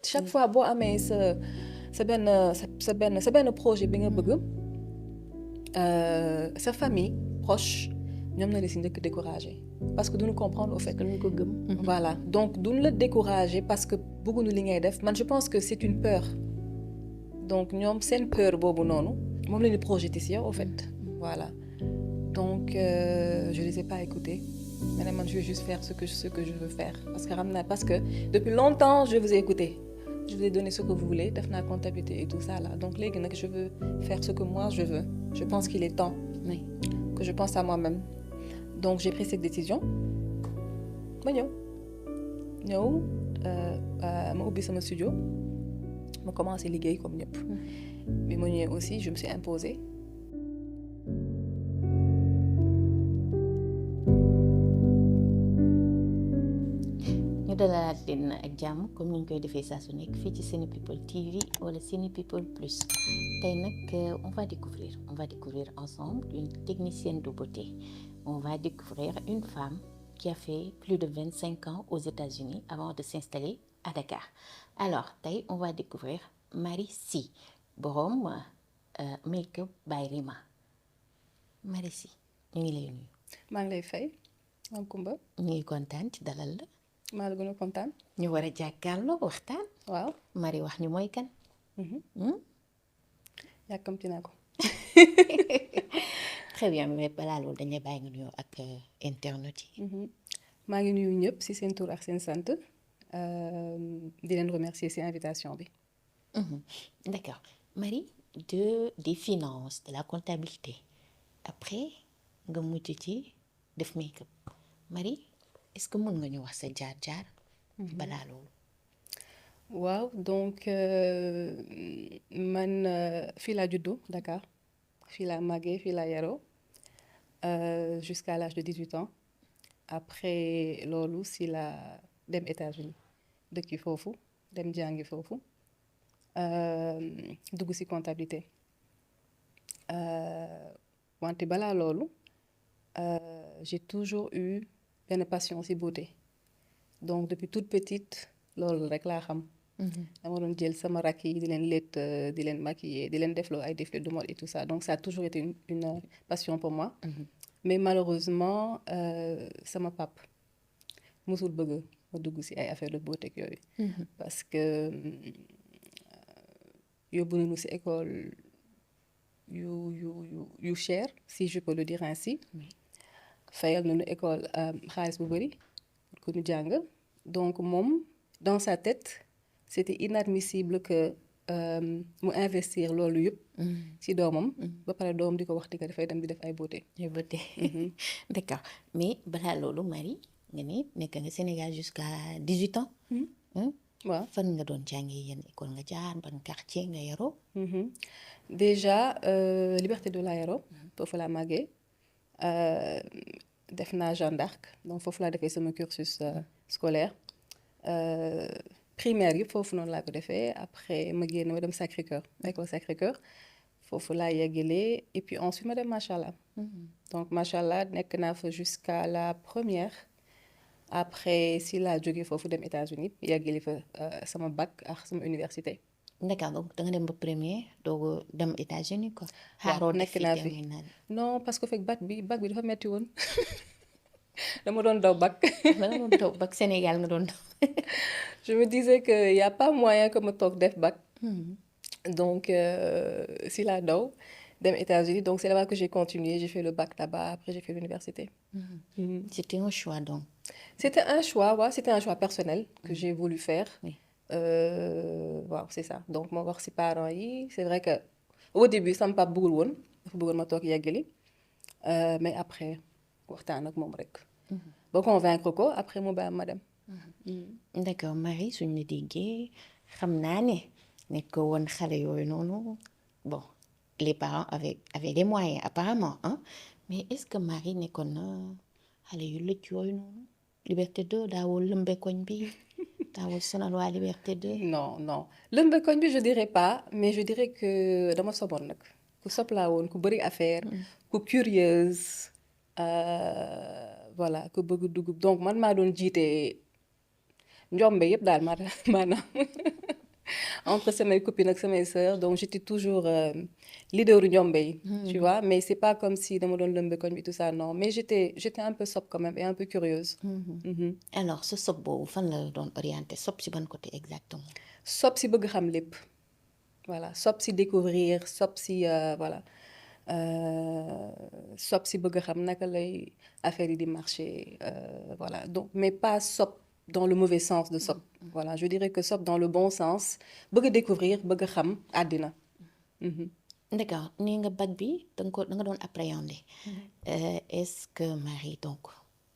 chaque fois boo amee sa benn projet bi nga bëgg sa famille proche ñoom na la si njëkk découragé parce que duñu comprendre au fait que ñu ko gëm. voilà donc duñu la découragé parce que bëgguñu li ngay def man je pense que c'est une peur donc ñoom seen peur boobu noonu moom la ñu projeté si yow au fait voilà donc je les ai pas écoutés mais man je vais juste faire ce que je veux faire parce que depuis longtemps je vous ai écouté je vous ai donné ce que vous voulez def naa comptabilité et tout ça là donc léegi nag je veux faire ce que moi je veux je pense qu'il est temps oui. que je pense à moi-même donc j'ai pris cette décision ma ñëw ma ubbi sama studio ma commencé liggéey comme ñëpp bi ma ñëwee aussi je me suis imposée ñu dalalaat leen ak jàmm comme ni ñu koy defee saa su nekk fii ci Sene People TV wala Sene People Plus tey nag on va découvrir ensemble une technicienne de beauté on va découvrir une femme qui a fait plus de 25 ans aux États-Unis avant de s'installer à Dakar alors tey on va découvrir Marie Sy borom make-up by Rima Marie Sy ñu ngi lay nuyu. maa ngi lay fay Mame Coumba. ñu ngi kontaan ci dalal la. maa la gën a kontaan. ñu war a jàkkaarloo waxtaan. waaw Marie wax ñu mooy kan. yàkkamti naa ko. très bien mais balaa loolu dañuy bàyyi nga nuyoo ak internet yi. maa ngi nuyu ñëpp ci seen tur ak seen sant di leen remercier ci invitation bi. D'accord Marie des finances de la comptabilité après nga mujj ci def make-up Marie est-ce que mën nga ñu wax sa jaar-jaar. balaa loolu. waaw donc man fii laa juddoo Dakar fii laa màggee fii laa yaroo jusqu'à l'âge de 18 ans après loolu si la dem États-Unis dëkki foofu dem jàngi foofu dugg ci comptabilité wante balaa loolu j'ai toujours eu benn passion ci beauté donc depuis toute petite loolu rek laa xam. dama doon jël sama rakk yi di leen létt di leen maquiller di leen defloo ay défilés de mode et tout ça donc ça a toujours été une passion pour moi. mais malheureusement sama pap musul bëgg ma dugg ci ay affaires de beauté ak yooyu. parce que yóbbu nañu ci école yu cher si je peux le dire ainsi. fayal nañu école xaalis bu bari pour que ñu jàng donc moom dans sa tête c'était inadmissible que mu investir loolu yëpp ci doomam ba pare doomam di ko wax di ko dafay dem di def ay beauté d'accord mais balaa loolu Marie nga ne nekk nga Sénégal jusqu'à 18 ans waaw fan nga doon jàngee yenn école nga jaar ban quartier nga yaroo déjà Liberté de la yaroo foofu laa màggee def naa Jeanne d'Arc donc foofu laa defee sama cursus scolaire primaire yëpp foofu noonu laa ko defee après ma génn ma dem Sacré-Cœur école Sacré-Cœur foofu laa yeggalee et puis ensuite ma dem Machallah donc Machallah nekk naa fa jusqu'à la première après si laa jógee foofu dem États-Unis yeggali fa sama bac ak sama université. d'accord donc da nga dem ba premier doogu dem États-Unis quoi. waaw nekk naa fi non parce que fekk bac bi dafa metti woon dama doon daw bac. dama doon daw bac Sénégal nga doon daw. je me disais que y a pas moyen que ma toog def bac. donc si laa daw dem États-Unis donc c'est là-bas que j'ai continué j'ai fait le bac là-bas après j'ai fait l'université. C'était un choix donc. C'était un choix waaw c'était un choix personnel que j'ai voulu faire. Oui. waaw c'est ça donc ma wax ci parents yi c'est vrai que au début sama papa bëggul woon dafa bëggoon ma toog yeggali mais après waxtaan ak moom rek. ba convaincre ko après mu bàyyi ma dem. d'accord Marie suñu la déggee xam naa ne nekk woon xale yooyu noonu bon les parents avaient les moyens apparemment hein mais est-ce que Marie nekkoon na xale yu lëcc yooyu noonu Liberté 2 daawoo lëmbe koñ bi daawoo sonal waa Liberté 2. non lëmbe koñ bi je dirais pas mais je dirais que dama soboon nag ku soplaa woon ku bëri affaire ku curieuse voilà ku bëgg dugub donc man maa doon jiite njombe yëpp daal maanaam entre samay copines ak samay sœurs donc j'étais toujours leader u njombe yi tu vois mais c'est pas comme si dama doon lëmbe koñ bi tout ça non mais j'étais un peu sob quand même et un peu curieuse. alors sa sob boobu fan la doon orienté sob si ban côté exactement. sob si bëgg xam lépp voilà sob si découvrir sob si voilà sob si bëgg xam naka lay affaire yi di marcher voilà donc mais pas sob dans le mauvais sens de sob voilà je dirais que sob dans le bon sens bëgg découvrir bëgg xam àddina. d'accord nee nga bac bi da nga doon appréhender. est-ce que Marie donc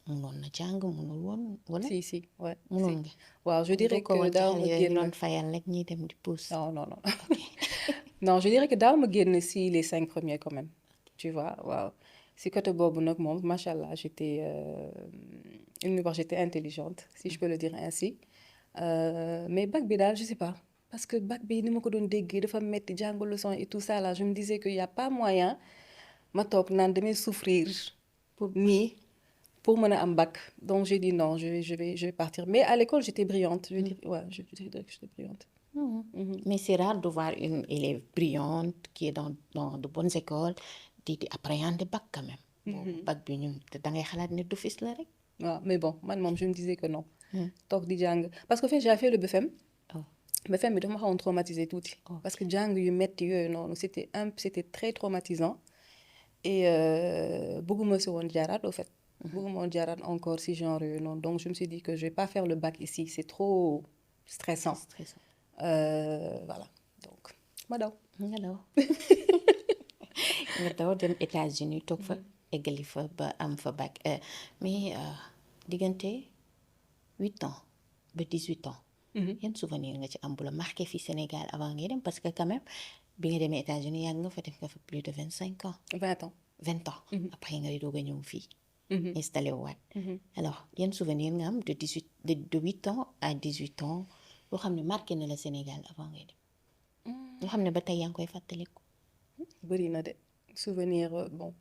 mënoon na jàng mënul woon wala. si ouais mënoon nga. waaw je dirais que daaw ma génn doon fayal rek ñuy dem di pousse. non non je dirais que daaw ma génn si les 5 premiers quand même tu vois waaw si côté boobu nag moom macha allah j'étais j'étais intelligente si je peux le dire ainsi mais bac bi daal je sais pas parce que bac bi ni ma ko doon déggee dafa metti jàng leçon et tout ça là je me disais que y a pas moyen ma toog naan damay souffrir pour mën a am bac donc j'ai dit non je vais partir mais à l'école j'étais brillante je dirais ouais je dirais que j'étais brillante. Mais c'est rare de voir une élève brillante qui est dans de bonnes écoles di appréhender bac quand même. bac bi ñun da ngay xalaat ne du fis la rek. waaw mais bon man moom je me disais que non. toog di jàng parce que en fait j'ai fait le BFM. BFM bi dafa ma xawoon traumatisé tuuti. parce que jàng yu metti yooyu noonu c'était très traumatisant et bëgguma si woon jaaraat au fait. bëgguma woon jaaraat encore si genre yooyu noonu donc je me suis dit que je vais pas faire le bac ici c'est trop stressant. Voilà donc ma daw. nga daw dem États-Unis toog fa eggali fa ba am fa bac mais diggante 8 ans ba 18 ans. yan souvenir nga ci am bu la marqué fii Sénégal avant ngay dem parce que quand même bi nga demee États-Unis yàgg nga fa def nga fa plus de 25 ans. 20 ans. 20 ans. après nga doog a ñëw fii. installé waat. alors yan souvenir nga am de 8 ans à 18 ans loo xam ne marqué na la Sénégal avant ngay dem. loo xam ne ba tey yaa ngi koy fàttaliku. bëri na de souvenir bon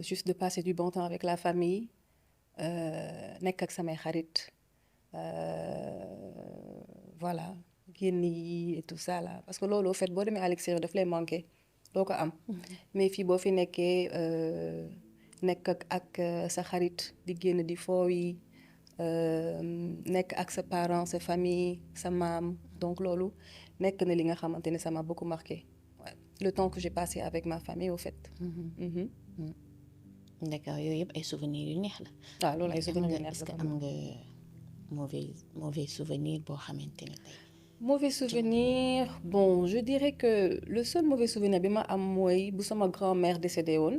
juste de passer du bon temps avec la famille nekk ak samay xarit voilà génn yi et tout ça là parce que loolu au fait boo demee à l'extérieur daf lay manqué doo ko am mais fii boo fi nekkee nekk ak sa xarit di génn di foo yi nekk ak sa parents sa famille sa maam donc loolu nekk na li nga xamante ne ça m'a beaucoup marqué ouais. Le temps que j'ai passé avec ma famille au fait. D'accord yooyu yëpp ay souvenirs yu neex la. waaw loolu ay souvenirs yu neex la est-ce que am nga mauvais souvenir boo xamante ne tey. Mauvais souvenir bon je dirais que le seul mauvais souvenir bi ma am mooy bu sama grand-mère décédé woon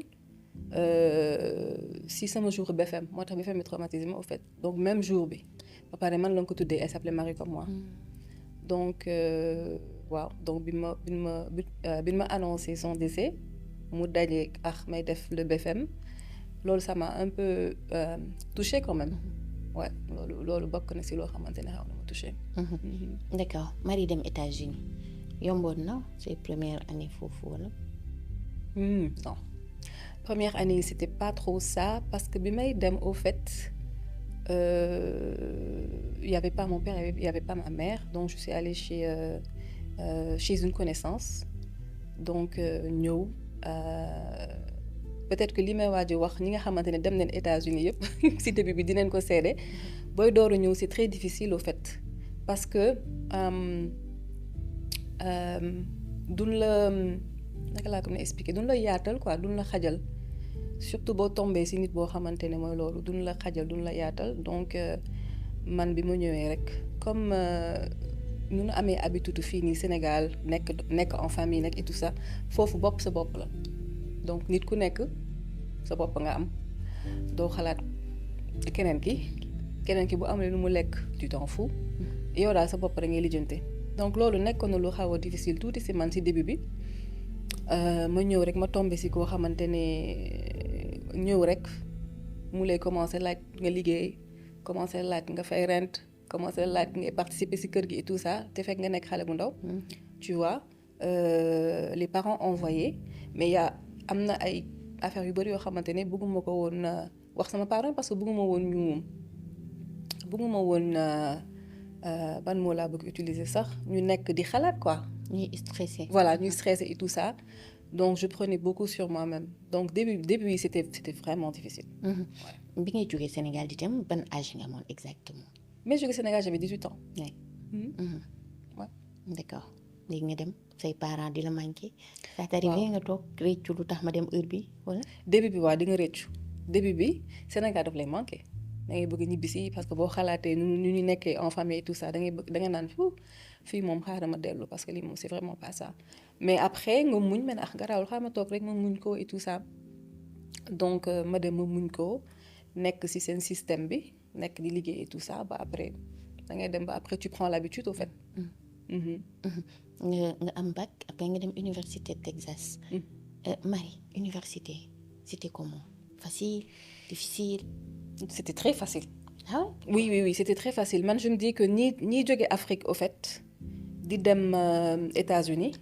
si sama jour BFM moo tax BFM mi traumatisé au fait donc même jour bi ba pare man la nga ko tuddee elle s'appelait Marie comme moi. donc waaw donc bi ma annoncé son décès mu daje ak may def le BFM loolu ça m'a un peu touché quand même ouais loolu bokk na si loo xamante ne xaw na ma touché. D'accord Marie dem États-Unis yomboon na ses premières années foofu wala. Non première année c'était pas trop ça parce que bi may dem au fait il y avait pas mon père il y avait pas ma mère donc je suis allée chez une connaissance donc ñëw peut-être que li may waaj a wax ñi nga xamante ne dem nañ États-Unis yëpp ci début bi dinañ ko seede booy door a ñëw c'est très difficile au fait parce que duñ la naka laa ko mën a expliquer duñ la yaatal quoi duñ la xajal surtout boo tombee ci nit boo xamante ne mooy loolu duñ la xajal duñ la yaatal donc man bi ma ñëwee rek comme ñu nu amee habitude fii nii Sénégal nekk en famille nekk et tout ça foofu bopp sa bopp la donc nit ku nekk sa bopp nga am doo xalaat keneen ki bu amee lu mu lekk tu t'en fous yow daal sa bopp rek ngay lijjante donc loolu nekkoon na lu xaw a difficile tuuti ci man ci début bi ma ñëw rek ma tombé ci koo xamante ne ñëw rek mu lay commencer laaj nga liggéey commencer laaj nga fay rent commencer laaj ngay participer ci kër gi et tout ça te fekk nga nekk xale bu ndaw tu vois les parents envoyés mais am na ay affaires yu bari yoo xamante ne bëgguma ko woon wax sama parents parce que bëgguma woon ban mot laa bëgg utiliser sax ñu nekk di xalaat quoi. ñuy stressé. Voilà, ñuy stressé et tout ça. Donc je prenais beaucoup sur moi-même. Donc début yi c'était vraiment difficile. bi ngay jógee Sénégal di dem ban âge nga amoon exactement. Mais jógee Sénégal j'avais 18 ans. oui. Ouais. D'accord léegi nga dem say parents di la manqué. ça t'arrivé nga toog réccu lu tax ma dem heure bi wala. début bi waaw di nga réccu début bi Sénégal daf lay manqué da ngay bëgg ñibbisi parce que boo xalaatee nu ñu nekkee en famille et tout ça da nga naan fii moom xaaral ma dellu parce que lii moom c'est vraiment pas ça mais après nga muñ ma ne garaawul xaaral ma toog rek ma muñ ko et tout ça donc ma dem ma muñ ko nekk ci seen système bi nekk di liggéey et tout ça ba après da ngay dem ba après tu prends l'habitude au fait. nga am bac après nga dem université Texas. Marie université c'était comment facile difficile. C'était très facile. Ah oui c'était très facile man je me dis que ñi jóge Afrique au fait di dem États-Unis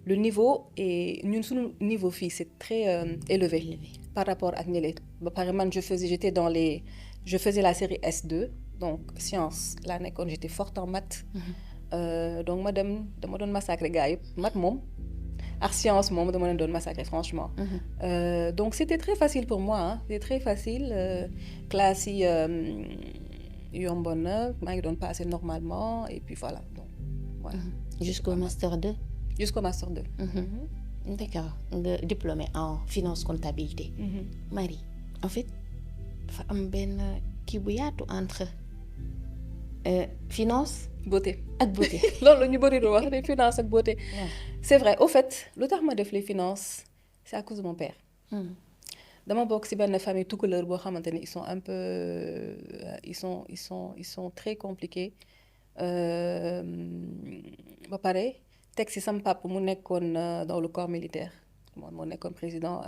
le niveau et ñun suñu niveau fii c'est très élevé par rapport ak ñële ba pare man je faisais la série S2 donc science laa nekkoon j'étais forte en maths. Donc dama doon massacrer gars yëpp maths moom ak science moom dama leen doon massacrer franchement. Donc c'était très facile pour moi c'était très facile classe yi yomboon na maa ngi doon passer normalement et puis voilà donc voilà. Jusqu'au master 2. Jusqu'au master 2. D'accord nga diplômé en finance comptabilité. Marie en fait dafa am benn kii bu yaatu entre finance. beauté ak beauté. loolu la ñu bëri doon wax les finances ak beauté. c'est vrai au fait lu tax ma def les finances c'est à cause de mon père. dama bokk ci benn famille tout couleur boo xamante ni ils sont un peu ils sont très compliqués ba pare teg ci sama papa mu nekkoon dans le corps militaire moom moo nekkoon président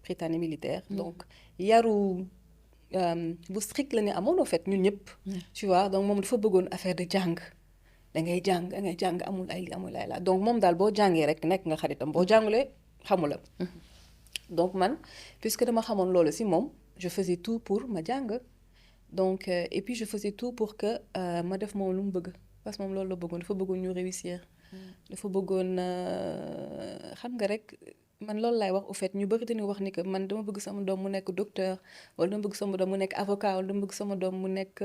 Prytanée militaire. donc yaru bu strict la ne amoon au fait ñun ñëpp. tu vois donc moom dafa bëggoon affaire de jàng. da ngay jàng amul ay la donc moom daal boo jàngee rek nekk nga xaritam boo jàngulee xamula donc man puisque dama xamoon loolu ci moom je faisais tout pour ma jàng donc et puis je faisais tout pour que ma def moom lu mu bëgg parce que moom loolu la bëggoon dafa bëggoon ñu réussir dafa bëggoon xam nga rek man loolu laay wax au fait ñu bëri dañuy wax ni que man dama bëgg sama doom mu nekk docteur wala dama bëgg sama doom mu nekk avocat wala dama bëgg sama doom mu nekk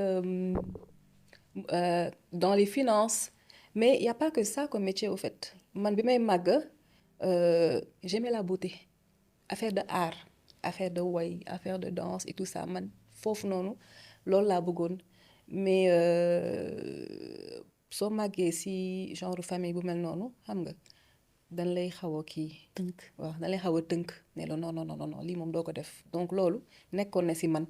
dans les finances mais il y a pas que ça comme métier au fait man bi may màgg j'aimais la beauté affaire de art affaire de woy affaire de danse et tout ça man foofu noonu loolu laa bëggoon mais soo màggee ci genre famille bu mel noonu xam nga dañ lay xaw a kii tënk waaw dañ lay xaw a tënk ne la non lii moom doo ko def donc loolu nekkoon na ci man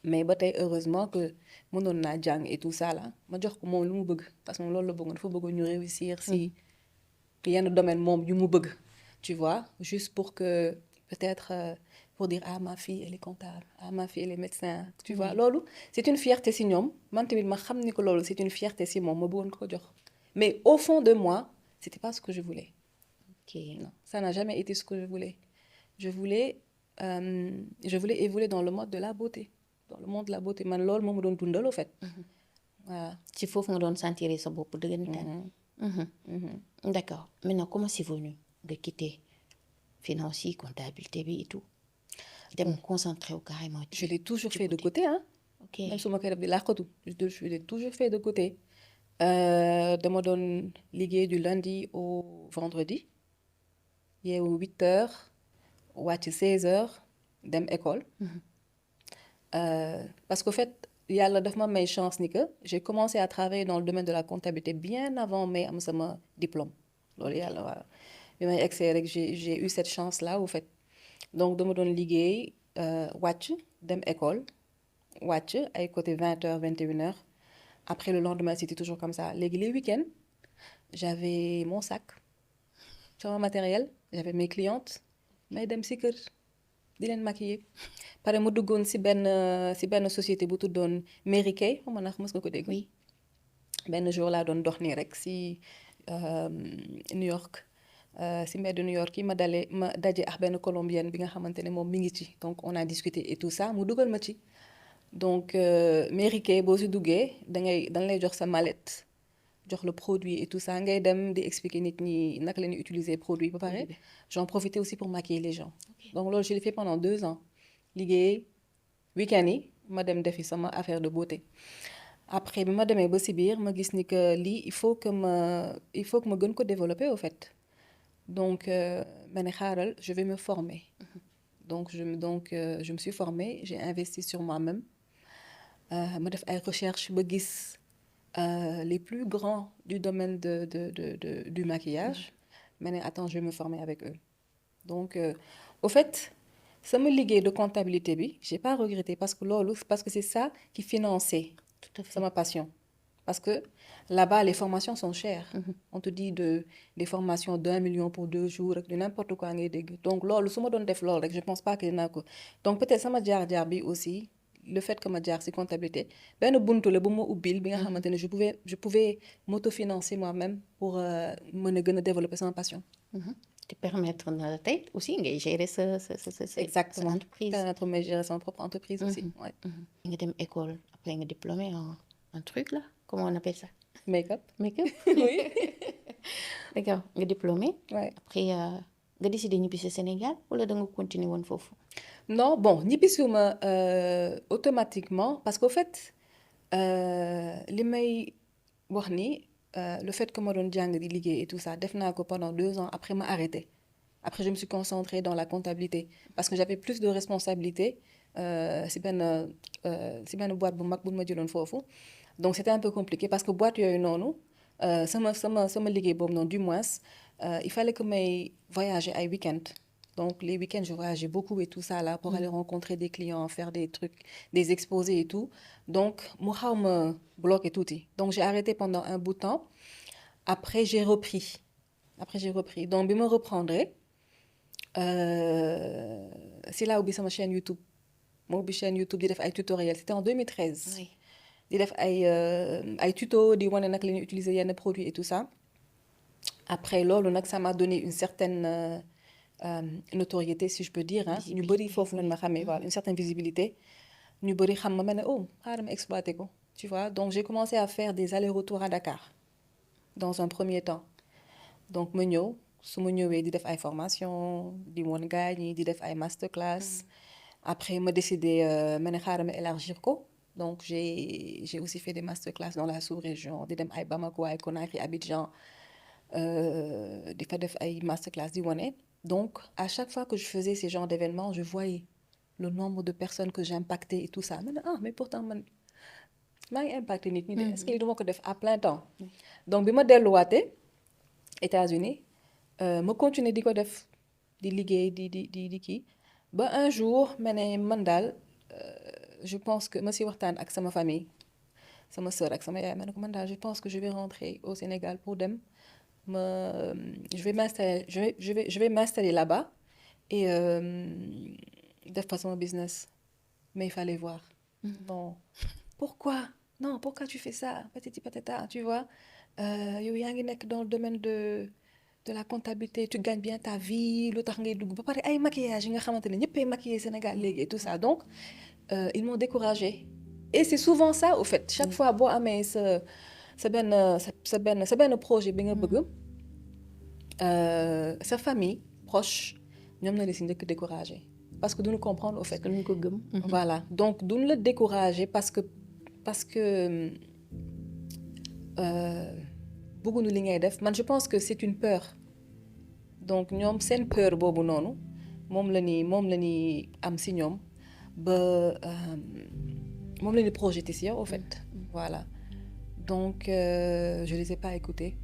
mais ba tey heureusement que mënoon naa jàng et tout ça là ma jox ko moom lu mu bëgg parce que moom loolu la bëggoon dafa bëggoon ñu réussir ci yenn domaine moom yu mu bëgg tu vois juste pour que peut-être pour dire ah ma fille elle est comptable ah ma fille elle est médecin tu vois loolu c'est une fierté ci ñoom man tamit ma xam ni que loolu c'est une fierté ci moom ma bëggoon ko jox mais au fond de moi c'était pas ce que je voulais. Ok. Non, ça n'a jamais été ce que je voulais. Je voulais évoluer dans le mode de la beauté. Dans le monde de la beauté man loolu moo ma doon dundal au fait. Voilà. ci foofu nga doon sentir sa bopp dëggantaan. D'accord maintenant comment c'est venu nga quitter finance yi comptabilité bi et tout. dem concentré wu carrément. Je l'ai toujours fait de côté hein. ok même su ma koy def di làqatu je l'ai toujours fait de côté. dama doon liggéey du lundi au vendredi yeewu 8h wàcc 16h dem école. Parce qu'au fait yàlla daf ma may chance ni que j'ai commencé à travailler dans le domaine de la comptabilité bien avant may am sama diplôme loolu yàlla waaw bi may egsee rek j'ai eu cette chance là au fait donc dama doon liggéey wàcc dem école wàcc ay côté 20h 21h. Après le lendemain c'était toujours comme ça léegi les week-ends j'avais mon sac sama matériel j'avais mes clientes may dem ci kër di leen maquiller pare mu duggoon ci benn société bu tuddoon Mary Kay xam nga mës nga ko dégg. oui benn jour laa doon dox nii rek ci New York ci mbedd New York yi ma daje ak benn colombienne bi nga xamante ne moom mi ngi ci donc on a discuté et tout ça mu dugal ma ci. donc mairie Kay boo si duggee dañ lay jox sa mallette jox le produit et tout ça ngay dem di expliquer nit ñi naka la ñuy utiliser produit ba pare j'en profitais aussi pour maquiller les gens donc loolu je l'ai fait pendant 2 ans liggéey week-end yi ma dem defi sama affaire de beauté après bi ma demee ba si biir ma gis ni que lii il faut que ma gën ko développer au fait donc ma ne xaaral je vais me former donc je me suis formée j'ai investi sur moi-même ma def ay recherche ba gis les plus grands du domaine du maquillage ma ne attends je vais me former avec eux donc au fait sama liggéey de comptabilité bi j'ai pas regretté parce que c'est ça qui finançait tout à fait sama passion parce que là-bas les formations sont chères on te dit des formations d'1 million pour 2 jours ak de n'importe quoi ngay dégg donc loolu su ma doon def loolu rek je pense pas que dinaa ko donc peut-être sama jaar-jaar bi aussi le fait que ma jaar ci comptabilité benn buntu la bu ma ubbil bi nga xamante ne je pouvais m'autofinancer moi-même pour mën a gën a développer sama passion te permettre na la tey aussi ngay gérer sa exactement entreprise permettre de gérer son propre entreprise aussi ouais. nga dem école après nga diplômé en truc là comment on appelle ça make-up make-up oui d'accord nga diplômé ouais. après nga décidé ñibbisi Sénégal wala da nga continuer woon foofu non bon ñibbisiwuma automatiquement parce qu'au fait li may wax ni le fait que ma doon jàng di liggéey et tout ça def naa ko pendant 2 ans après ma arrêté après je me suis concentrée dans la comptabilité parce que j'avais plus de responsabilités si benn boîte bu mag bu ma jëloon foofu donc c'était un peu compliqué parce que boîte yooyu noonu sama liggéey boobu noonu du moins il fallait que may voyager ay week-end donc les week-ends je voyageais beaucoup et tout ça là pour aller rencontrer des clients faire des trucs des exposés et tout donc mu xaw ma bloqué tuuti donc j'ai arrêté pendant un bout de temps après j'ai repris donc bi ma reprendre c'est là ubbi sama chaîne YouTube moo ubbi chaîne YouTube di def ay tutoriels c'était en 2013 oui. di def ay tuto di wane nag la ñuy utiliser yenn produits et tout ça après loolu nag ça m'a donné une certaine notoriété si je peux dire ah ñu bëri foofu lañ ma xamee voilà une certaine visibilité ñu bëri xam ma ne oh xaaral ma exploiter ko tu vois donc j'ai commencé à faire des allers-retours à Dakar dans un premier temps donc ma ñëw su ma ñëwee di def ay formation di woon gaañ ñi di def ay masterclass après ma décidé ma ne xaaral ma élargir ko donc j'ai aussi fait des masterclass dans la sous-région di dem ay Bamako ay Conakry Abidjan di fa def ay masterclass di wane donc à chaque fois que je faisais ces genres d'événements je voyais le nombre de personnes que j'impactais et tout ça ma ne mais pourtant man maa ngi impacté nit ñi de est-ce que lii duma ko def à plein temps donc bi ma delluwaatee États-Unis ma continuer di ko def di liggéey di kii ba un jour ma ne man daal je pense que ma si waxtaan ak sama famille sama sœur ak sama yaay ma ne ko man daal je pense que je vais rentrer au Sénégal pour dem je vais m'installer là-bas et def fa sama business mais il fallait voir bon pourquoi tu fais ça patati patata tu vois yow yaa ngi nekk dans le domaine de la comptabilité tu gagnes bien ta vie lu tax ngay dugg ba pare ay maquillage yi nga xamante ne ñëppay maquiller Sénégal léegi et tout ça donc ils m'ont découragée et c'est souvent ça au fait chaque fois boo amee sa benn projet bi nga bëgg sa famille proche ñoom na la si njëkk découragé parce que duñu comprendre au fait que duñu ko gëm voilà donc duñu la découragé parce que bëgguñu li ngay def man je pense que c'est une peur donc ñoom seen peur boobu noonu moom la ñuy am si ñoom ba moom la ñuy projeté si yow au fait voilà donc je les ai pas écoutés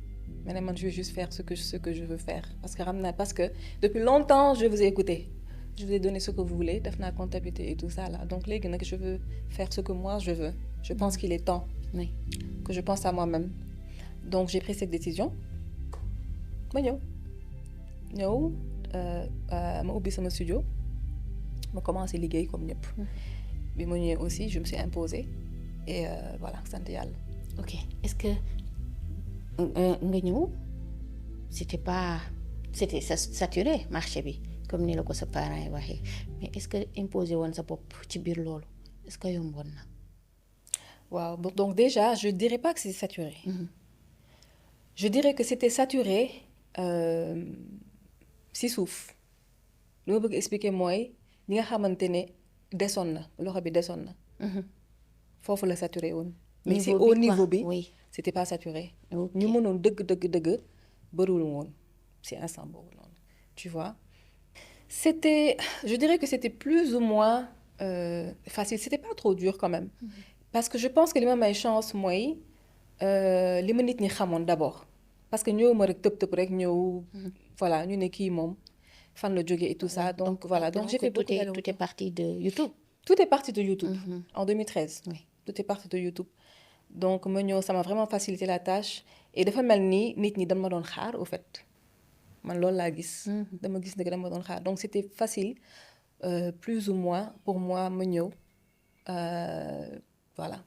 mais man je vais juste faire ce que je veux faire parce que depuis longtemps je vous ai écouté je vous ai donné ce que vous voulez def naa comptabilité et tout ça là donc léegi nag je veux faire ce que moi je veux je pense qu'il est temps que je pense à moi-même donc j'ai pris cette décision ma ñëw ma ubbi sama studio ma commencé liggéey comme ñëpp bi ma ñëwee aussi je me suis imposée et voilà sant yàlla ok est-ce que nga ñëw c'était saturé marché bi comme ni la ko sa parents yi waxee mais est-ce que imposer woon sa bopp ci biir loolu est-ce que yomboon na. waaw donc déjà je dirais pas que c'est saturé. Je dirais que c'était saturé si suuf li ma bëgg expliquer mooy ñi nga xamante ne desoon na loxo bi desoon na. foofu la saturé woon. mais si au niveau bi c'était pas saturé. ñu mënoon dëgg bëriwul woon si instant boobu noonu tu vois. C'était je dirais que c'était plus ou moins facile c'était pas trop dur quand même. parce que je pense que li ma may chance mooy li ma nit ñi xamoon d'abord. parce que ñëw ma rek tëb rek ñëw. voilà ñu ne kii moom fan la jógee et tout ça donc voilà donc j'ai fait beaucoup tout est parti de YouTube. tout est parti de YouTube. en 2013. oui tout est parti de YouTube. donc ma ñëw ça m'a vraiment facilité la tâche et dafa mel ni nit ñi dama doon xaar au fait man loolu laa gis. dama gis ne dama doon xaar donc c'était facile plus ou moins pour moi ma ñëw voilà.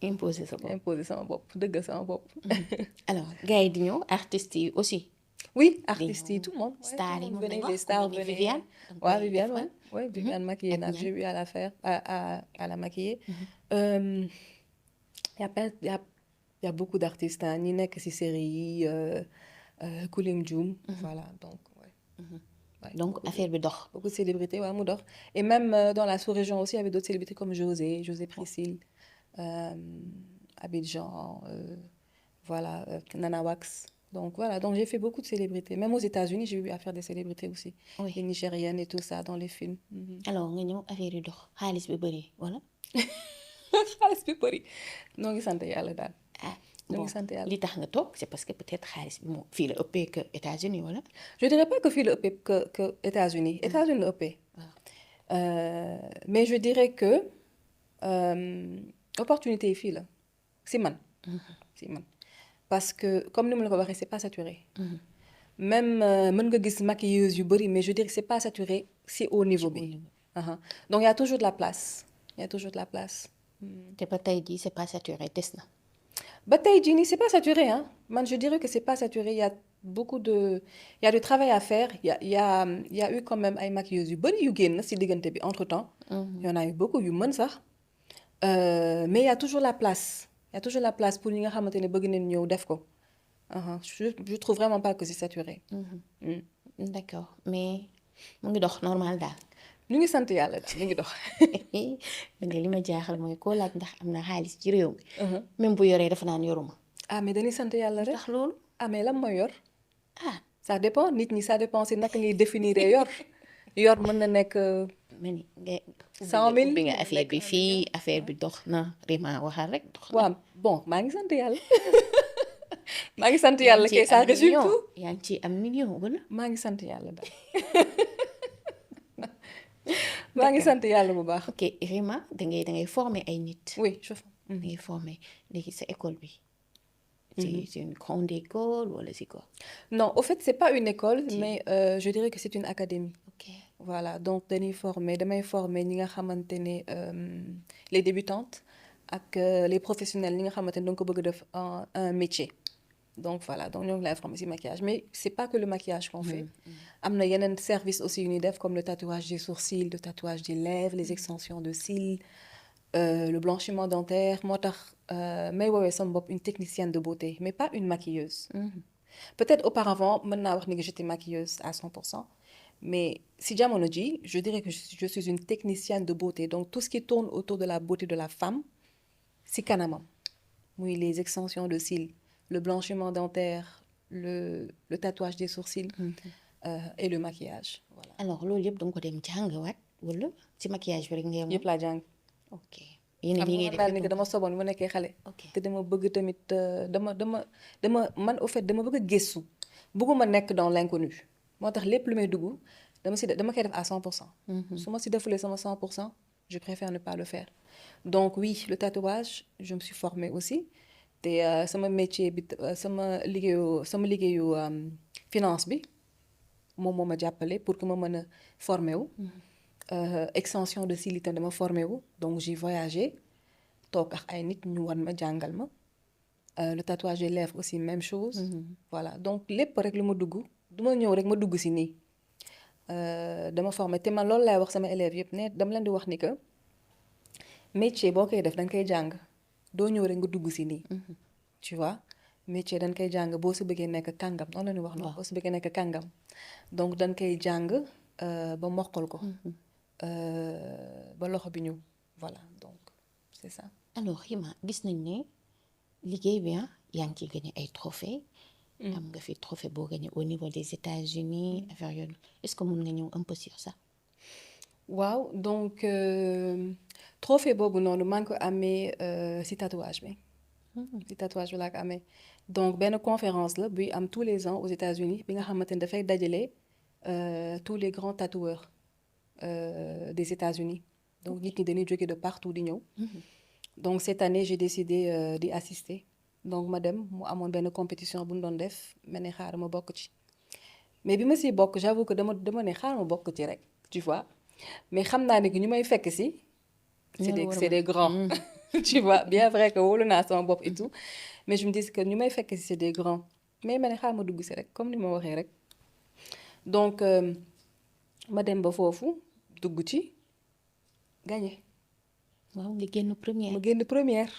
imposer sama bopp dëggal sama bopp. alors gars yi di ñëw artistes yi aussi. oui artistes yi tout le monde. stars yi moom lañ les stars venaient. Viviane. waaw Viviane ouais Viviane maquillée naa j'ai eu à la faire à la maquiller. y a beaucoup d'artistes ñi nekk ci série yi Kulim Dioum. voilà donc ouais. donc affaire bi dox. beaucoup de célébrités waaw mu dox et même dans la sous-région aussi il y avait d'autres célébrités comme José Priscille. Abidjan, voilà, Nana Wax. Donc voilà, donc j'ai fait beaucoup de célébrités. Même aux États-Unis, j'ai eu à faire des célébrités aussi. Oui. Les Nigériennes et tout ça dans les films. alors nga ñëw affaire yi dox xaalis bi bëri wala. xaalis bi bëri. ñoo ngi sant yàlla daal. ñoo ngi sant yàlla li tax nga toog c'est parce que peut-être xaalis bi moo fii la ëppee que États-Unis wala. je dirais pas que fii la ëppee que États-Unis. États-Unis la ëppee. mais je dirais que. opportunité yi fii la si man parce que comme ni ma la ko waxee c'est pas saturé même mën nga gis maquilleuse yu bëri mais je dirais que c'est pas saturé si au niveau bi donc il y a toujours de la place te ba tey jii c'est pas saturé des na ba tey jii nii c'est pas saturé man je dirais que c'est pas saturé il y a il y a du travail à faire il y a eu quand même ay maquilleuses yu bëri yu génn si diggante bi entre temps il y en a eu beaucoup yu mën sax mais il y a toujours la place pour ñi nga xamante ne bëgg nañ ñëw def ko je trouve vraiment pas que c'est saturé. d'accord mais mu ngi dox normal daal. ñu ngi sant yàlla daal mu ngi dox. man de li ma jaaxal mooy koo laaj ndax am na xaalis ci réew mi. même bu yoree dafa naan yoruma. mais dañuy sant yàlla rek. ndax loolu. mais lan mooy yor. ça dépend nit ñi ça dépend si naka ngay définir yor mën na nekk. mais ni nga 100 000 bi nga affaire bi fii affaire bi dox na Rima waxal rek dox na. waaw bon maa ngi sant yàlla. maa ngi sant yàlla kay ça résume tout. yaa ngi ci am million wala. maa ngi sant yàlla daal. maa ngi sant yàlla bu baax. ok Rima dangay former ay nit. oui je dangay former léegi sa école bi. c'est une grande école wala c'est quoi. non au fait c'est pas une école mais je dirais que c'est une académie. ok voilà donc damay former ñi nga xamante ne les débutantes ak les professionnels ñi nga xamante ne da nga ko bëgg def un métier. donc voilà donc ñoo ngi lay former ci maquillage mais c'est pas que le maquillage qu'on fait. am na yeneen service aussi yu ñuy def comme le tatouage des sourcils le tatouage des lèvres les extensions de cils le blanchiment dentaire moo tax may woowee sama bopp une technicienne de beauté mais pas une maquilleuse. peut-être auparavant mën naa wax ni que j'étais maquilleuse à 100%. mais si jamono ji je dirais que je suis une technicienne de beauté donc tout ce qui tourne autour de la beauté de la femme si kanamam muy les extensions de cils le blanchiment dentaire le tatouage des sourcils et le maquillage voilà. alors loolu yëpp danga ko dem jàngawaat wala ci maquillage bi rek nga yem. yëpp laa jàng. ok yéen a ngi daal ni que dama soboon mu nekkee xale. te dama bëgg tamit dama man au fait dama bëgg a gëstu bëgguma nekk dans l'inconnu. moo tax lépp lu may dugg dama koy def à 100%. su ma si defulee sama 100% je préfère ne pas le faire donc oui le tatouage je me suis formée aussi te sama métier bi sama liggéeyu finance bi moom moo ma jàppale pour que ma mën a former wu. extension de cils itam dama formé wu donc j'ai voyagé toog ak ay nit ñu wan ma jàngal ma le tatouage des lèvres aussi même chose. voilà donc lépp rek lu ma dugg. du ma ñëw rek ma dugg si nii dama formé te man loolu laay wax sama élèves yëpp ne dama leen di wax ni que métier boo koy def da nga koy jàng doo ñëw rek nga dugg si nii. tu vois métier dañ koy jàng boo si bëggee nekk kàngam noonu la ñuy wax noonu. boo si bëggee nekk kàngam donc dañ koy jàng ba mokkal ko. ba loxo bi ñëw voilà donc c'est ça. alors Rima gis nañ ne liggéey bi yaa ngi ciy gagné ay trophées. am nga fi trophée boo gagné au niveau des États-Unis affaire yooyu est-ce que mun nga ñëw un peu sur ça. waaw donc trophée boobu noonu maa ngi ko amee si tatouage bi. si tatouage bi laa ko amee donc benn conférence la buy am tous les ans aux États-Unis bi nga xamante ni dafay dajale tous les grands tatoueurs des États-Unis donc nit ñi dañuy jóge de partout di ñëw. donc cette année j'ai décidé d'y assister donc ma dem mu amoon benn compétition bu ñu doon def ma ne xaaral ma bokk ci mais bi ma siy bokk j'avoue que dama ne xaaral ma bokk ci rek tu vois mais xam naa ne que ñu may fekk si. c'est des grands. tu vois bien vrai que wóolu naa sama bopp et tout mais je me dis que ñu may fekk si c'est des grands mais ma ne xaaral ma dugg si rek comme ni ma waxee rek donc ma dem ba foofu dugg ci gagné. waaw nga génn première. ma génn première.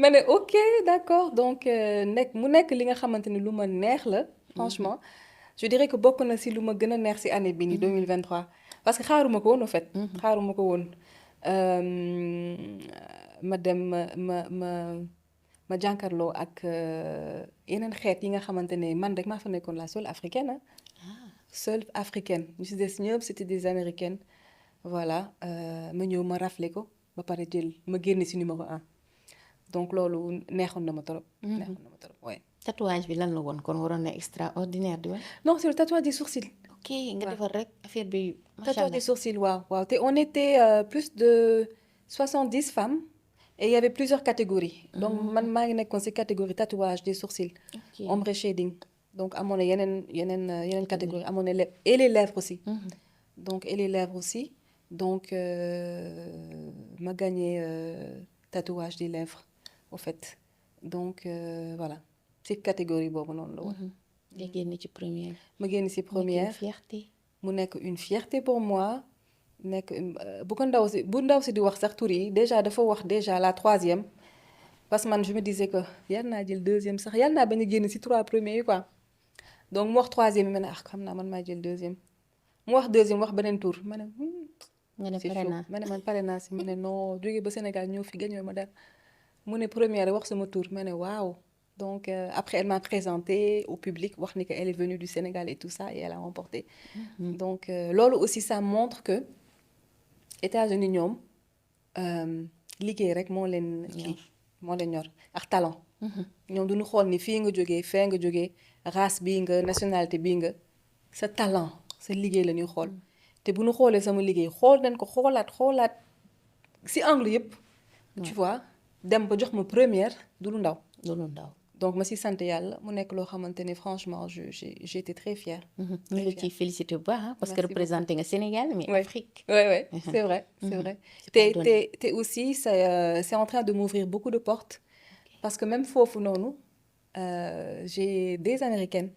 ma ne ok d'accord donc mu nekk li nga xamante ni lu ma neex la. franchement je dirais que bokk na si lu ma gën a neex si année bi ni 2023 parce que xaaruma ko woon en fait. xaaruma ko woon ma dem ma jànkarloo ak yeneen xeet yi nga xamante ne man rek maa fa nekkoon la seule africaine seule africaine ñu si des ñëpp c'était des américaines. voilà ma ñëw ma raflé ko ba pare jël ma génn ci numéro 1 donc loolu neexoon na ma trop. neexoon na ma trop ouais. tatouage bi lan la woon kon waroon na extraordinaire di wax. non c'est le tatouage des sourcils. ok nga defar rek affaire bi. tatouage des sourcils waaw te on était plus de 70 femmes et il y avait plusieurs catégories. donc man maa ngi nekkoon ci catégorie tatouage des sourcils. ombre shading donc amoon na yeneen catégorie amoon na et les lèvres aussi. donc et les lèvres aussi. donc ma gagné tatouage des lèvres au fait donc voilà ci catégorie boobu noonu la woon. nga génn ci première. ma génn ci première mu nekk une fierté pour moi nekk bu ndaw si di wax sax tur yi déjà dafa wax déjà la troisième parce que man je me disais que yal naa jël deuxième sax yal naa bañ a génn ci 3 premiers yi quoi donc mu wax troisième yi ma ne xam naa man maa jël deuxième mu wax deuxième wax beneen tour ma ne. nga ne pare naa ma ne man pare naa si ma ne non jógee ba Sénégal ñëw fi gagné ma dara mu ne première wax sama tour ma ne waaw donc après elle m'a présenté au public wax ni que elle est venue du Sénégal et tout ça et elle a remporté. donc loolu aussi ça montre que États-Unis ñoom liggéey rek moo leen ñor ak talent. ñoom duñu xool ni fii nga jógee fee nga jógee race bii nga nationalité bii nga sa talent sa liggéey la ñuy xool. te bu ñu xoolee sama liggéey xool nañ ko xoolaat ci angle yëpp. tu vois dem ba jox ma première du lu ndaw. donc ma ci sant yàlla mu nekk loo xamante ne franchement j'ai été très fière. ñu ngi ciy félicité bu baax parce que représenté nga Sénégal mais Afrique. ouais c'est vrai c'est vrai. te aussi c'est en train de m'ouvrir beaucoup de portes. parce que même foofu noonu j'ai des Américaines.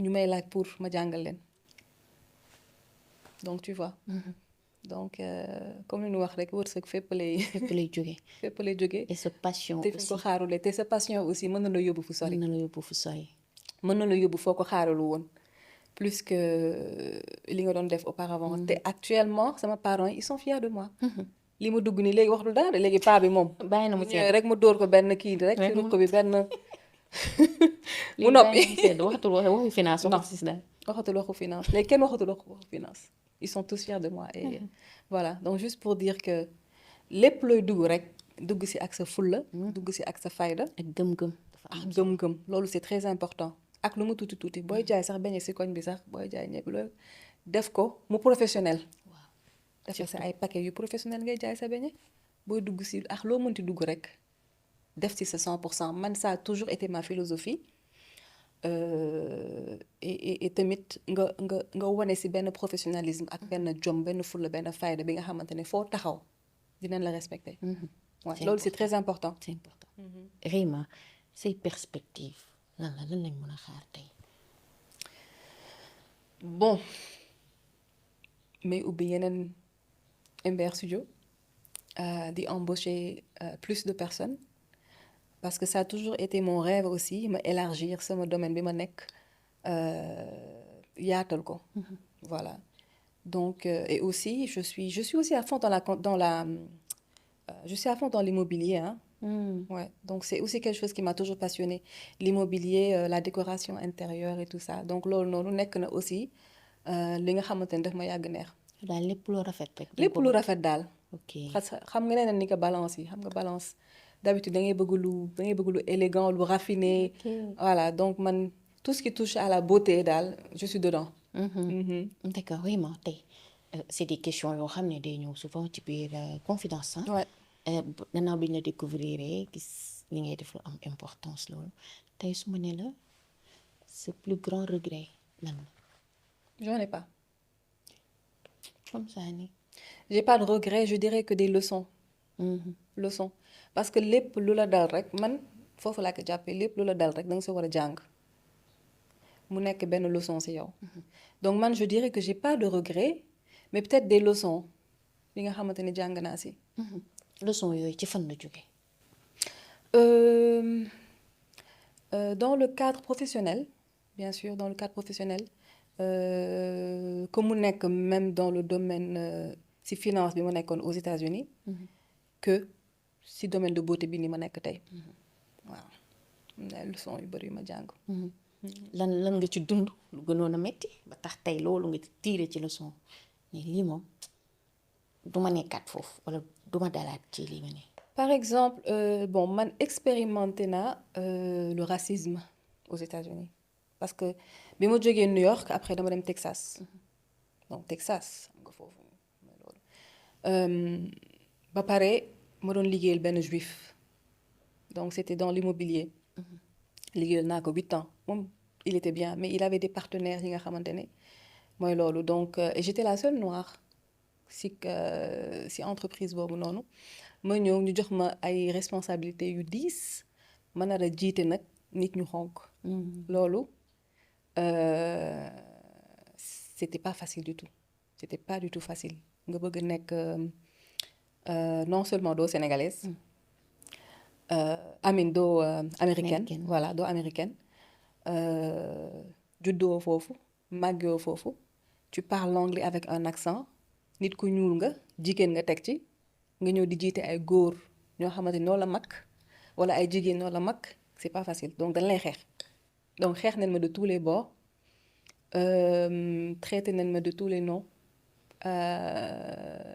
ñu may laaj pour ma jàngal leen. donc tu vois. donc comme ni ñu wax rek wërsëg fépp lay jóge. fépp lay jóge. et sa passion aussi te fi ko xaarulee te sa passion aussi mën na la yóbbu fu sori. mën na la yóbbu foo ko xaaralu woon. plus que li nga doon def auparavant. te actuellement sama parents ils sont fiers de moi. li ma dugg nii léegi wax du dara léegi paa bi moom. bàyyi na mu seet rek mu dóor ko benn kii rek. ci ruq bi benn. mu noppi waxatul waxu finance waxatul waxu finance léegi kenn waxatul waxu finance. ils sont tous fiers de moi et voilà donc juste pour dire que lépp looy dugg rek dugg ci ak sa fulla dugg ci ak sa fayda ak gëm-gëm gëm-gëm loolu c'est très important ak lu mu tuuti booy jaay sax beñe ci koñ bi sax booy jaay ñebe loolu def ko mu professionnel. waaw defal sa ay paquet yu professionnel ngay jaay sa beñe booy dugg ci ak loo mënti dugg rek def ci sa 100% man ça a toujours été ma philosophie. et tamit nga wane ci benn professionnalisme ak benn jom benn fulla benn fayda bi nga xamante ne foo taxaw dinañ la respecter. waaw loolu c'est très important. c'est important. Rima say perspectives lan lañ mën a xaar tey. bon mais ubbi MBR Studio d'y embaucher plus de personnes parce que ça a toujours été mon rêve aussi ma élargir sama domaine bi ma nekk yaatal ko. Voilà. Donc et aussi je suis aussi à fond je suis à fond dans l'immobilier hein. Ouais. Donc c'est aussi quelque chose qui m'a toujours passionnée l'immobilier la décoration intérieure et tout ça donc loolu noonu nekk na aussi li nga xamante ne daf ma yàgg neex. daal lépp lu rafet rek. lépp lu rafet daal. ok xam nga nee ni que balance yi xam nga balance d'habitude da ngay bëgg lu élégant lu raffiné. Voilà donc man tout ce qui touche à la beauté daal je suis dedans. D'accord vraiment tey c'est des questions yoo xam ne day ñëw souvent ci biir confidence ah. Ouais. Gannaaw bi ñu la découvrir gis li ngay def lu am importance loolu tey su ma ne la ce plus grand regret lan la. J'en ai pas. Comme ça ni. J'ai pas de regrets je dirais que des leçons. Leçons parce que lépp lu la dal rek man foofu laa ko jàppee lépp lu la dal rek da nga si war a jàng mu nekk benn leçon si yow. Donc man je dirais que j'ai pas de regrets mais peut-être des leçons yi nga xamante ni jàng naa si. Leçon yooyu ci fan la jógee. Dans le cadre professionnel bien sûr dans le cadre professionnel comme mu nekk même dans le domaine si finance bi ma nekkoon aux États-Unis que si domaine de beauté bi ni ma nekk tey waaw ay leçon yu bari yu ma jàng. lan nga ci dund lu gënoon a metti ba tax tey loolu nga tiire ci leçon ni lii moom du ma nekkaat foofu wala du ma dalaat ci lii ma ne. Par exemple bon man expérimenté naa le racisme aux États-Unis parce que bi ma jógee New York après dama dem Texas donc Texas xam nga foofu mooy loolu ba pare ma doon liggéeyal benn juif donc c'était dans l'immobilier liggéeyal naa ko 8 ans moom il était bien mais il avait des partenaires yi nga xamante ne mooy loolu donc et j'étais la seule noire si entreprise boobu noonu ma ñëw ñu jox ma ay responsabilités yu diis ma nar a jiite nag nit ñu xonk loolu c'était pas facile du tout c'était pas du tout facile nga bëgg nekk non seulement doo sénégalaise doo américaine voilà doo américaine juddoo foofu màggoo foofu tu parles l'anglais avec un accent nit ku ñuul nga jigéen nga teg ci nga ñëw di jiite ay góor ñoo xamante ni noo la mag wala ay jigéen noo la mag c'est pas facile donc dañ lay xeex donc xeex nañ ma de tous les bords traité nañ ma de tous les noms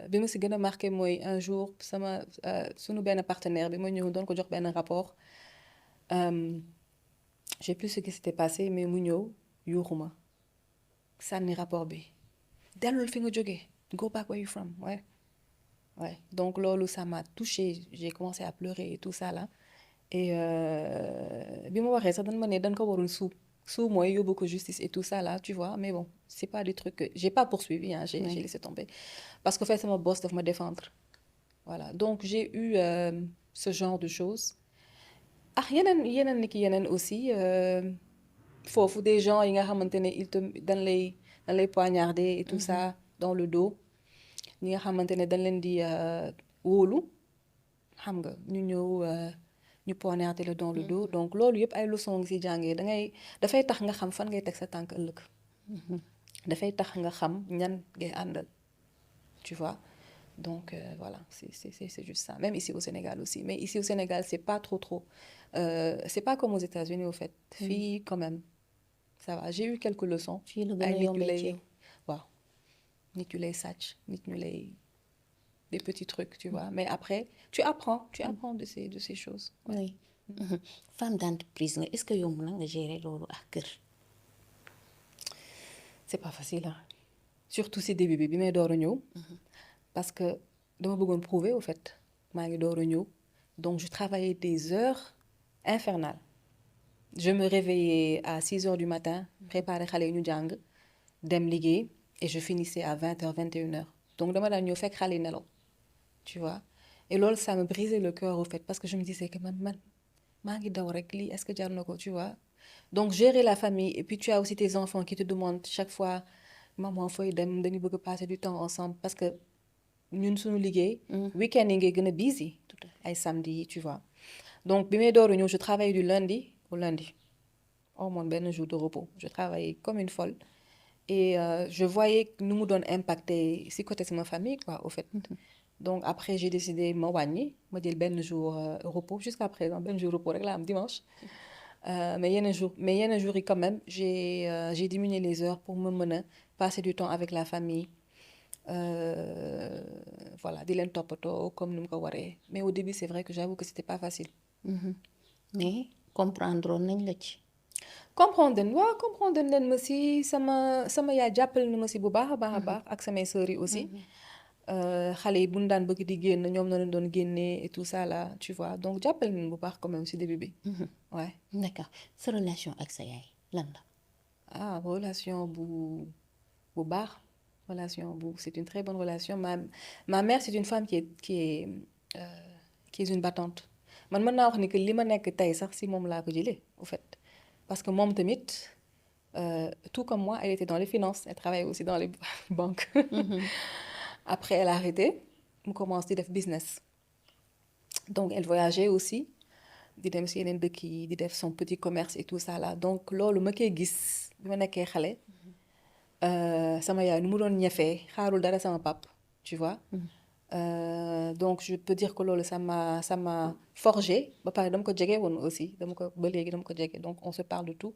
bi ma si gën a marqué mooy un jour sama sunu benn partenaire bi ma ñëw doon ko jox benn rapport j'ai plus ce qui s'était passé mais mu ñëw yuuxu ma sànni rapport bi dellul fi nga jógee go back where you from ouais. Donc loolu ça m'a touchée j'ai commencé à pleurer et tout ça là et bi ma waxee sax dañ ma ne dañ ko waroon suu mooy yóbbu ko justice et tout ça là tu vois mais bon c'est pas des trucs que j'ai pas poursuivi hein j'ai laissé tomber parce que fait sama boss daf ma défendre voilà donc j'ai eu ce genre de choses yeneen ni ki yeneen aussi foofu des gens yi nga xamante ne dañ lay poignarder et tout ça dans le dos ñi nga xamante ne dañ leen di wóolu xam nga ñu ñëw ñu poignarder le dans le dos donc loolu yëpp ay leçons ngi ci jàngee dafay tax nga xam fan ngay teg sa tànk ëllëg dafay tax nga xam ñan ngay àndal tu vois donc voilà c'est juste ça même ici au Sénégal aussi mais ici au Sénégal c'est pas trop c'est pas comme aux États-Unis au fait fii quand même ça va j'ai eu quelques leçons ay nit ñu lay waaw nit ñu lay sàcc nit ñu lay des petits trucs tu vois mais après tu apprends de ces choses oui femme d'entreprise nga est-ce que yomb na nga gérer loolu ak kër c'est pas facile hein surtout si début bi may door a ñëw parce que dama bëggoon prouver au fait maa ngi door a ñëw donc je travaillais des heures infernales je me réveillais à 6 heures du matin préparer xale yi ñu jàng dem liggéey et je finissais à 20 heures 21 heures donc dama daan ñëw fekk xale yi nelaw tu vois et loolu ça me brisait le cœur au fait parce que je me disais que man maa ngi daw rek lii est-ce que jar na ko tu vois donc gérer la famille et puis tu as aussi tes enfants qui te demandent chaque fois maman fooy dem dañu bëgg passer du temps ensemble parce que ñun suñu liggéey week-end yi ngay gën a busy ay samedi tu vois donc bi may dooru ñëw je travaille du lundi au lundi au moins benn jour de repos je travaillais comme une folle et je voyais nu mu doon impacté si côté sama famille quoi au fait donc après j'ai décidé ma wàññi ma jël benn jour repos jusqu'à présent benn jour repos rek la am dimanche mais yenn jours yi quand même j'ai diminué les heures pour me mën a passer du temps avec la famille voilà di leen toppatoo comme ni mu ko waree mais au début c'est vrai que j'avoue que c'était pas facile. mais comprendre nañ la ci. comprendre leen ma si sama yaay jàppale na ma si bu baax a baax ak samay sœurs yi aussi. xale yi bu ñu daan bëgg di génn ñoom na leen doon génnee et tout ça là tu vois donc jàppale nañ bu baax quand même si début bi. ouais. d'accord sa relation ak sa yaay lan la. relation bu baax. c'est une très bonne relation ma mère c'est une femme qui est une battante man mën naa wax ni que li ma nekk tey sax si moom laa ko jëlee au fait parce que moom tamit tout comme moi elle était dans les finances elle travaillait aussi dans les banques après elle a arrêté mu commence di def business donc elle voyageait aussi di dem si yeneen dëkk yi di def son petit commerce et tout ça là donc loolu ma koy gis bi ma nekkee xale sama yaay nu mu doon ñefee xaarul dara sama pap tu vois donc je peux dire que loolu ça m'a forgé ba pare dama ko jege woon aussi ba léegi dama ko jege donc on se parle de tout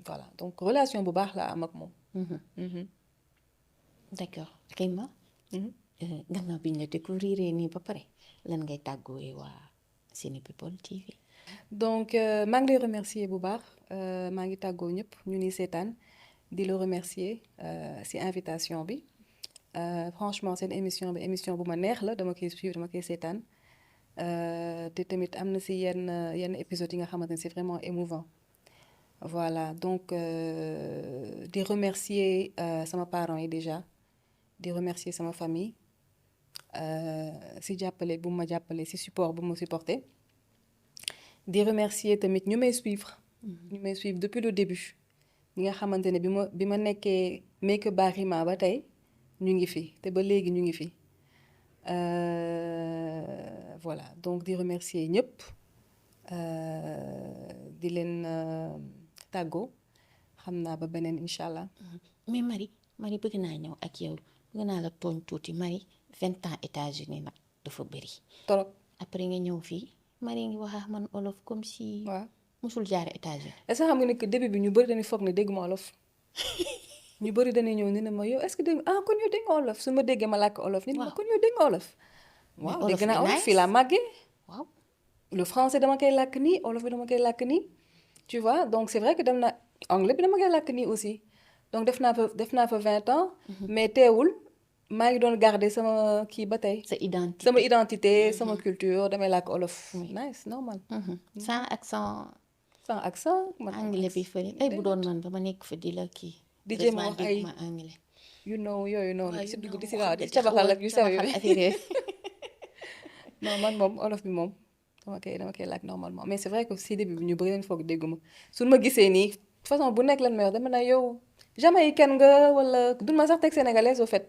voilà donc relation bu baax la am ak moom. d'accord Rima. gannaaw bi ñu la découvrir nii ba pare lan ngay tàggoo waa Sene People TV. donc maa ngi lay remercier bu baax maa ngi tàggoo ñëpp ñu ni seetaan di la remercier ci invitation bi franchement seen émission bu ma neex la dama koy suivre dama koy seetaan te tamit am na ci yenn épisodes yi nga xamante ne c'est vraiment émouvant voilà donc di remercier sama parents yi déjà di remercier sama famille ci jàppale bu ma jàppale ci support bu ma supporté di remercier tamit ñu may suivre depuis le début ñi nga xamante ne bi ma nekkee Make Up by Rima ba tey ñu ngi fi te ba léegi ñu ngi fi voilà donc di remercier ñëpp di leen tàggoo xam naa ba beneen incha allah. mais Marie bëgg naa ñëw ak yow bëgg naa la tooñ tuuti Marie 20 ans États-Unis nag dafa bëri. trop après nga ñëw fii Marie ngi wax ak man olof comme si. waaw musul jaar États-Unis. est-ce que xam nga ni que début bi ñu bëri dañuy foog ne dégg ma olof ñu bëri dañuy ñëw ne ma yow est-ce que dégg kon yow dégg nga olof su ma déggee ma làkk olof. waaw kon yow dégg nga olof. waaw dégg naa olof fii laa màggee. waaw le français dama koy làkk nii olof bi dama koy làkk nii tu vois donc c'est vrai que dem na anglais bi dama koy làkk nii aussi donc def naa fa 20 ans. mais teewul maa ngi doon garder sama kii ba tey. sama identité sama culture damay làkk olof. nice normal. sans accent. anglais bi fële ay bu doon man ba ma nekk fa di la kii. di jéem a wax ay anglais. you know yooyu noonu. si dugg di si waaw di cabaxal ak yu sew yooyu. non man moom olof bi moom dama koy làkk normalement mais c'est vrai que si début bi ñu bëri leen foog dégguma suñu ma gisee nii façon bu nekk lan may wax dama ne yow jamaïcaine nga wala du ma sax teg sénégalaise au fait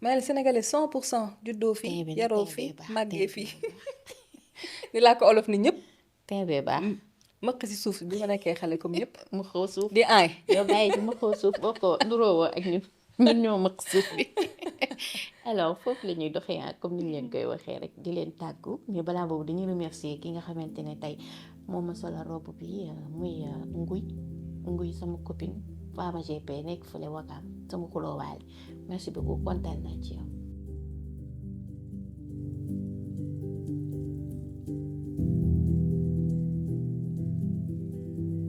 maa ngi sénégalais 100% juddoo fii yaroo fii màggee fii di làkk olof ni ñëpp. tey bee baax. mëq si suuf bi ma nekkee xale comme ñëpp. mu xaw suuf di aay. yow bàyyi ci mu xaw suuf boo ko nduroowoo ak ñun ñoo mëq suuf bi. alors foofu la ñuy doxee comme ni ñu leen koy waxee rek di leen tàggu mais balaa boobu dañuy remercier ki nga xamante ne tey moom ma solo robe bi muy nguy sama copine Fama GP nekk fële Wakaam sama xuloowaale merci beaucoup kontaan naa ci yow.